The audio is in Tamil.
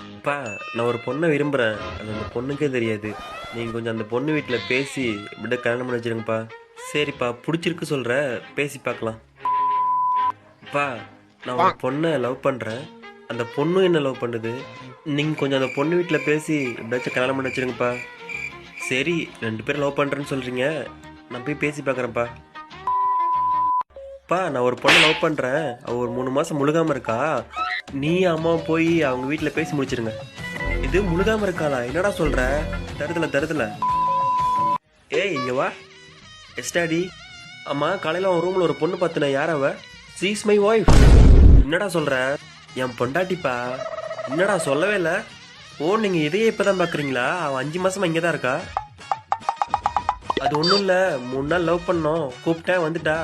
அப்பா, நான் ஒரு பொண்ணை விரும்புகிறேன். அது அந்த பொண்ணுக்கே தெரியாது. நீங்கள் கொஞ்சம் அந்த பொண்ணு வீட்டில் பேசி இப்படியே கல்யாணம் பண்ணி வச்சிருங்கப்பா. சரிப்பா, பிடிச்சிருக்கு சொல்கிற, பேசி பார்க்கலாம். அப்பா, நான் ஒரு பொண்ணை லவ் பண்ணுறேன். அந்த பொண்ணும் என்ன லவ் பண்ணுது. நீங்கள் கொஞ்சம் அந்த பொண்ணு வீட்டில் பேசி எப்படியாச்சும் கல்யாணம் பண்ணி வச்சிருங்கப்பா. சரி, 2 பேரும் லவ் பண்ணுறேன்னு சொல்கிறீங்க. நான் போய் பேசி பார்க்குறேன்ப்பா. அப்பா, நான் ஒரு பொண்ணை லவ் பண்ணுறேன். அவள் ஒரு 3 மாதம் முழுகாமல் இருக்கா. நீ அம்மா போய் அவங்க வீட்டில் பேசி முடிச்சிருங்க. இது முழுகாமல் இருக்காளா? என்னடா சொல்கிற? தருதல தருதல. ஏய், இங்கே வா. எஸ்டாடி. அம்மா, காலையில் அவன் ரூமில் ஒரு பொண்ணு பார்த்துன. யார் அவ? She's my wife. என்னடா சொல்கிற? என் பொண்டாட்டிப்பா. என்னடா சொல்லவே இல்லை? ஓ, நீங்கள் இதையே இப்போ தான் பார்க்குறீங்களா? அவன் 5 மாதமாக இங்கே தான் இருக்கா. அது ஒன்றும் இல்லை, 3 நாள் லவ் பண்ணோம், கூப்பிட்டேன் வந்துட்டா.